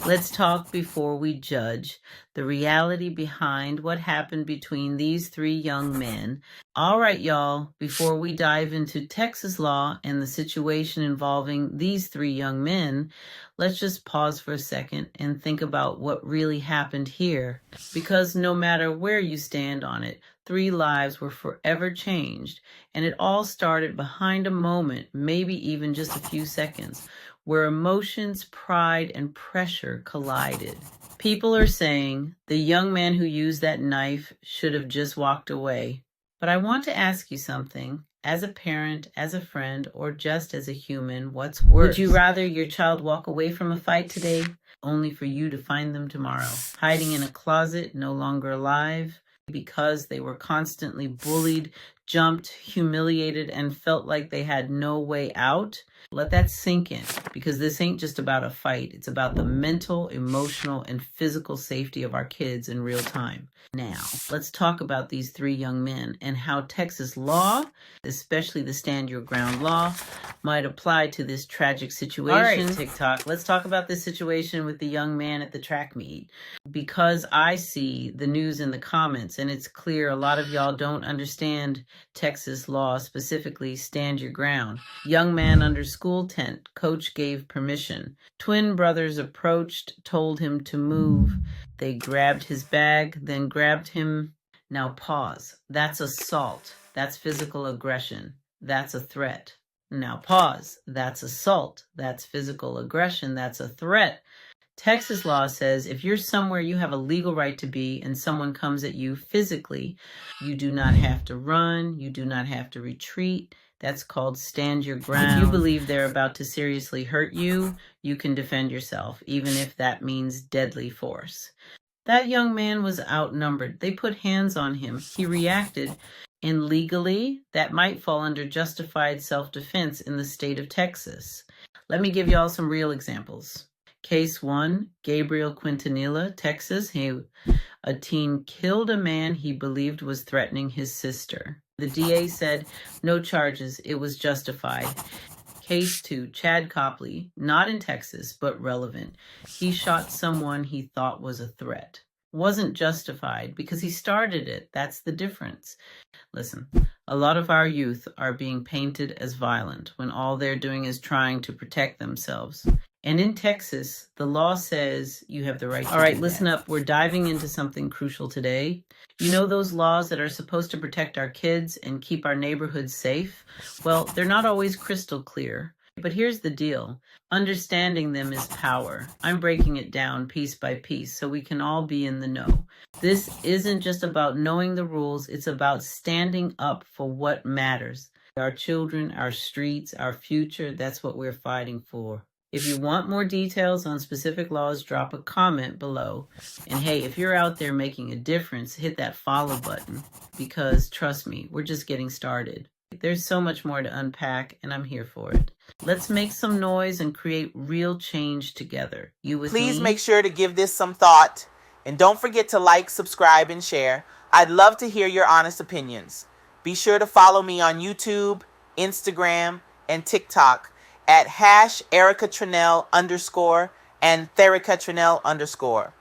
Let's talk before we judge. The reality behind what happened between these three young men. All right, y'all, before we dive into Texas law and the situation involving these three young men, let's just pause for a second and think about what really happened here. Because no matter where you stand on it, three lives were forever changed, and it all started behind a moment, maybe even just a few seconds, where emotions, pride, and pressure collided. People are saying the young man who used that knife should have just walked away. But I want to ask you something. As a parent, as a friend, or just as a human, what's worse? Would you rather your child walk away from a fight today, only for you to find them tomorrow, hiding in a closet, no longer alive, because they were constantly bullied, jumped, humiliated, and felt like they had no way out? Let that sink in, because this ain't just about a fight. It's about the mental, emotional, and physical safety of our kids in real time. Now, let's talk about these three young men and how Texas law, especially the Stand Your Ground law, might apply to this tragic situation. All right, TikTok, let's talk about this situation with the young man at the track meet. Because I see the news in the comments, and it's clear a lot of y'all don't understand Texas law, specifically Stand Your Ground. Young man under school tent, coach gave permission. Twin brothers approached, told him to move. They grabbed his bag, then grabbed him. Now pause. That's assault. That's physical aggression. That's a threat. Now pause. That's assault. That's physical aggression. That's a threat. Texas law says if you're somewhere you have a legal right to be and someone comes at you physically, you do not have to run. You do not have to retreat. That's called stand your ground. If you believe they're about to seriously hurt you, you can defend yourself, even if that means deadly force. That young man was outnumbered. They put hands on him. He reacted. And legally, that might fall under justified self-defense in the state of Texas. Let me give y'all some real examples. Case 1, Gabriel Quintanilla, Texas. A teen killed a man he believed was threatening his sister. The DA said no charges, it was justified. Case 2, Chad Copley, not in Texas, but relevant. He shot someone he thought was a threat. Wasn't justified because he started it. That's the difference. Listen, a lot of our youth are being painted as violent when all they're doing is trying to protect themselves. And in Texas, the law says you have the right to do that. All right, listen up. We're diving into something crucial today. You know those laws that are supposed to protect our kids and keep our neighborhoods safe? Well, they're not always crystal clear. But here's the deal. Understanding them is power. I'm breaking it down piece by piece so we can all be in the know. This isn't just about knowing the rules. It's about standing up for what matters. Our children, our streets, our future, that's what we're fighting for. If you want more details on specific laws, drop a comment below. And hey, if you're out there making a difference, hit that follow button because trust me, we're just getting started. There's so much more to unpack and I'm here for it. Let's make some noise and create real change together. You with me? Please make sure to give this some thought and don't forget to like, subscribe, and share. I'd love to hear your honest opinions. Be sure to follow me on YouTube, Instagram, and TikTok at #EricaTrinell_ and ThericaTrinell_.